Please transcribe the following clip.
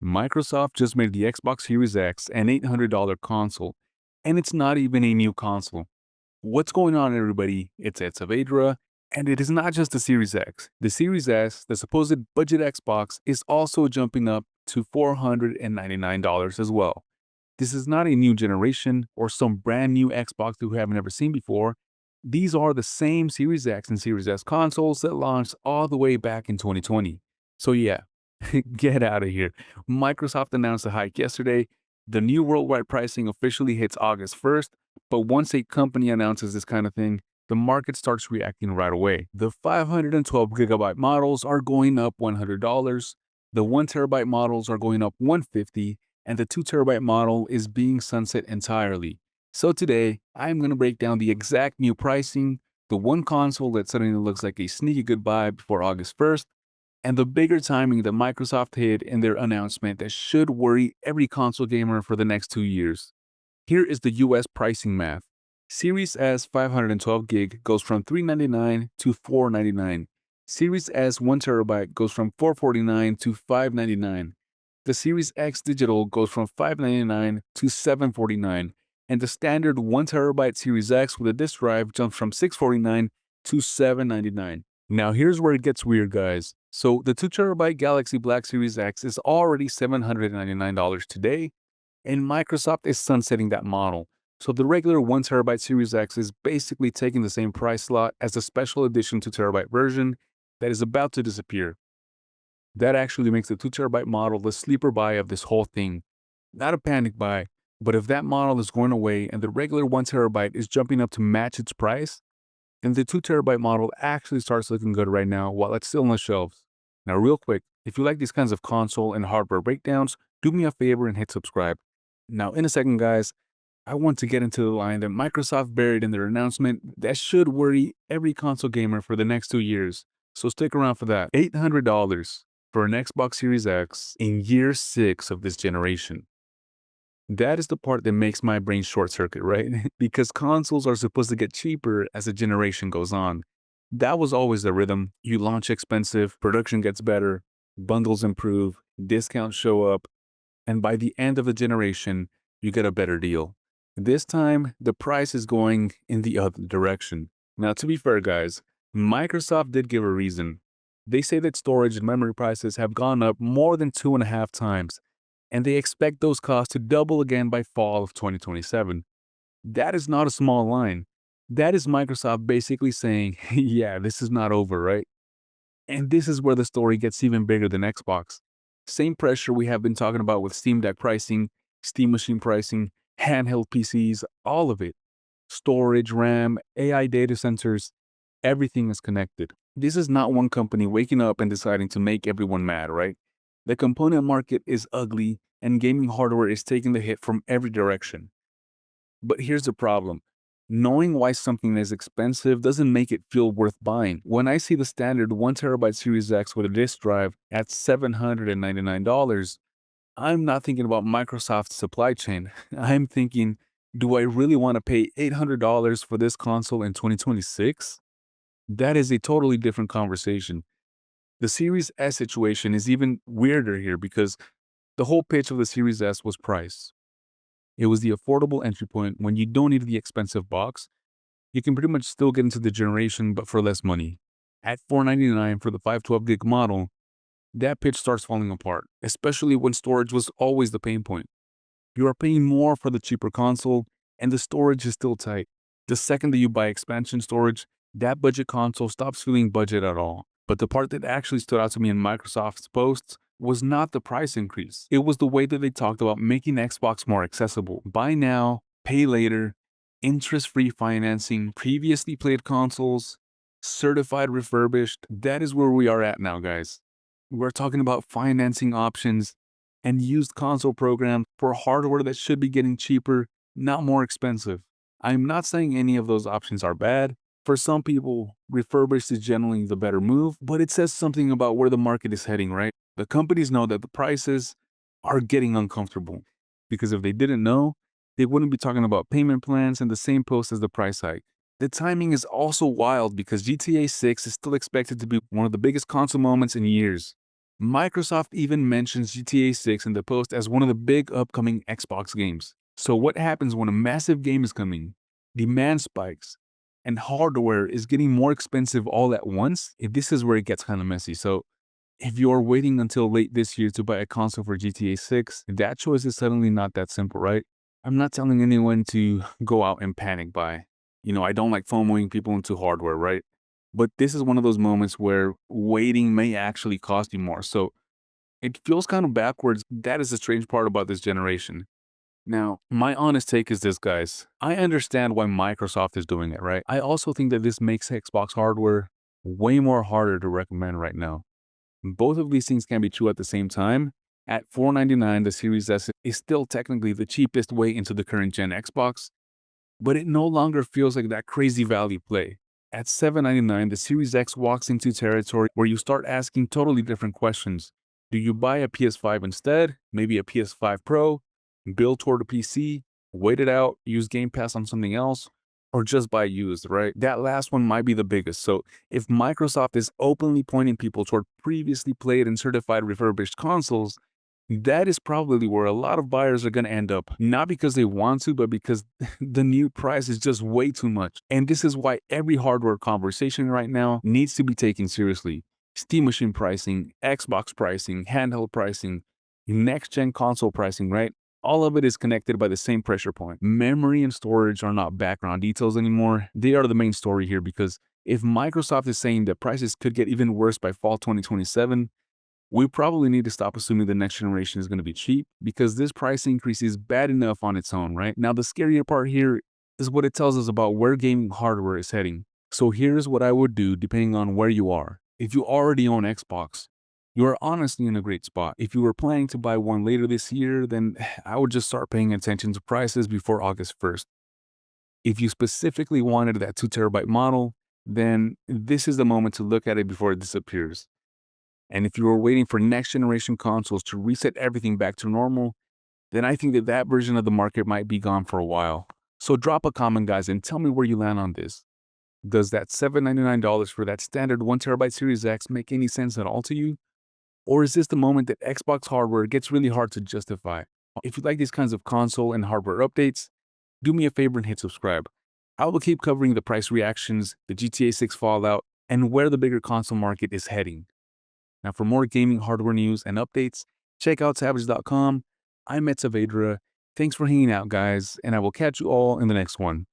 Microsoft just made the Xbox Series X an $800 console, and it's not even a new console. What's going on, everybody? It's Ed Saavedra, and it is not just the Series X. The Series S, the supposed budget Xbox, is also jumping up to $499 as well. This is not a new generation or some brand new Xbox that we haven't ever seen before. These are the same Series X and Series S consoles that launched all the way back in 2020. So yeah, get out of here. Microsoft announced a hike yesterday. The new worldwide pricing officially hits August 1st, but once a company announces this kind of thing, the market starts reacting right away. The 512 gigabyte models are going up $100, the 1 terabyte models are going up $150, and the 2 terabyte model is being sunset entirely. So today, I'm going to break down the exact new pricing, the one console that suddenly looks like a sneaky goodbye before August 1st, and the bigger timing that Microsoft hit in their announcement that should worry every console gamer for the next 2 years. Here is the US pricing math. Series S 512 gig goes from $399 to $499. Series S 1 terabyte goes from $449 to $599. The Series X digital goes from $599 to $749. And the standard 1 terabyte Series X with a disk drive jumps from $649 to $799. Now here's where it gets weird, guys. So the 2 terabyte Galaxy Black Series X is already $799 today, and Microsoft is sunsetting that model. So the regular 1 terabyte Series X is basically taking the same price slot as the special edition 2 terabyte version that is about to disappear. That actually makes the 2 terabyte model the sleeper buy of this whole thing. Not a panic buy, but if that model is going away and the regular 1 terabyte is jumping up to match its price, then the 2 terabyte model actually starts looking good right now while it's still on the shelves. Now, real quick, if you like these kinds of console and hardware breakdowns, do me a favor and hit subscribe. Now, in a second, guys, I want to get into the line that Microsoft buried in their announcement that should worry every console gamer for the next 2 years. So stick around for that. $800 for an Xbox Series X in year 6 of this generation. That is the part that makes my brain short circuit, right? Because consoles are supposed to get cheaper as the generation goes on. That was always the rhythm. You launch expensive, production gets better, bundles improve, discounts show up, and by the end of the generation, you get a better deal. This time, the price is going in the other direction. Now, to be fair, guys, Microsoft did give a reason. They say that storage and memory prices have gone up more than 2.5 times, and they expect those costs to double again by fall of 2027. That is not a small line. That is Microsoft basically saying, yeah, this is not over, right? And this is where the story gets even bigger than Xbox. Same pressure we have been talking about with Steam Deck pricing, Steam Machine pricing, handheld PCs, all of it. Storage, RAM, AI data centers, everything is connected. This is not one company waking up and deciding to make everyone mad, right? The component market is ugly, and gaming hardware is taking the hit from every direction. But here's the problem. Knowing why something is expensive doesn't make it feel worth buying. When I see the standard 1 terabyte Series X with a disk drive at $799, I'm not thinking about Microsoft's supply chain. I'm thinking, do I really want to pay $800 for this console in 2026? That is a totally different conversation. The Series S situation is even weirder here because the whole pitch of the Series S was price. It was the affordable entry point when you don't need the expensive box. You can pretty much still get into the generation, but for less money. At $499 for the 512 gig model, that pitch starts falling apart, especially when storage was always the pain point. You are paying more for the cheaper console, and the storage is still tight. The second that you buy expansion storage, that budget console stops feeling budget at all. But the part that actually stood out to me in Microsoft's posts was not the price increase. It was the way that they talked about making Xbox more accessible. Buy now, pay later, interest-free financing, previously played consoles, certified refurbished. That is where we are at now, guys. We're talking about financing options and used console programs for hardware that should be getting cheaper, not more expensive. I'm not saying any of those options are bad. For some people, refurbished is generally the better move, but it says something about where the market is heading, right? The companies know that the prices are getting uncomfortable, because if they didn't know, they wouldn't be talking about payment plans in the same post as the price hike. The timing is also wild because GTA 6 is still expected to be one of the biggest console moments in years. Microsoft even mentions GTA 6 in the post as one of the big upcoming Xbox games. So what happens when a massive game is coming, demand spikes, and hardware is getting more expensive all at once? This is where it gets kind of messy. So if you're waiting until late this year to buy a console for GTA 6, that choice is suddenly not that simple, right? I'm not telling anyone to go out and panic buy. I don't like FOMOing people into hardware, right? But this is one of those moments where waiting may actually cost you more. So it feels kind of backwards. That is the strange part about this generation. Now, my honest take is this, guys. I understand why Microsoft is doing it, right? I also think that this makes Xbox hardware way more harder to recommend right now. Both of these things can be true at the same time. At $499, the Series S is still technically the cheapest way into the current gen Xbox, but it no longer feels like that crazy value play. At $799, the Series X walks into territory where you start asking totally different questions. Do you buy a PS5 instead? Maybe a PS5 Pro? Build toward a PC? Wait it out? Use Game Pass on something else? Or just buy used, right? That last one might be the biggest. So if Microsoft is openly pointing people toward previously played and certified refurbished consoles, that is probably where a lot of buyers are going to end up. Not because they want to, but because the new price is just way too much. And this is why every hardware conversation right now needs to be taken seriously. Steam machine pricing, Xbox pricing, handheld pricing, next-gen console pricing, right? All of it is connected by the same pressure point. Memory and storage are not background details anymore. They are the main story here because if Microsoft is saying that prices could get even worse by fall 2027, we probably need to stop assuming the next generation is going to be cheap because this price increase is bad enough on its own, right? Now, the scarier part here is what it tells us about where gaming hardware is heading. So here's what I would do depending on where you are. If you already own Xbox, you are honestly in a great spot. If you were planning to buy one later this year, then I would just start paying attention to prices before August 1st. If you specifically wanted that 2 terabyte model, then this is the moment to look at it before it disappears. And if you were waiting for next generation consoles to reset everything back to normal, then I think that that version of the market might be gone for a while. So drop a comment, guys, and tell me where you land on this. Does that $799 for that standard 1 terabyte Series X make any sense at all to you? Or is this the moment that Xbox hardware gets really hard to justify? If you like these kinds of console and hardware updates, do me a favor and hit subscribe. I will keep covering the price reactions, the GTA 6 fallout, and where the bigger console market is heading. Now, for more gaming hardware news and updates, check out savage.com. I'm Saavedra. Thanks for hanging out, guys, and I will catch you all in the next one.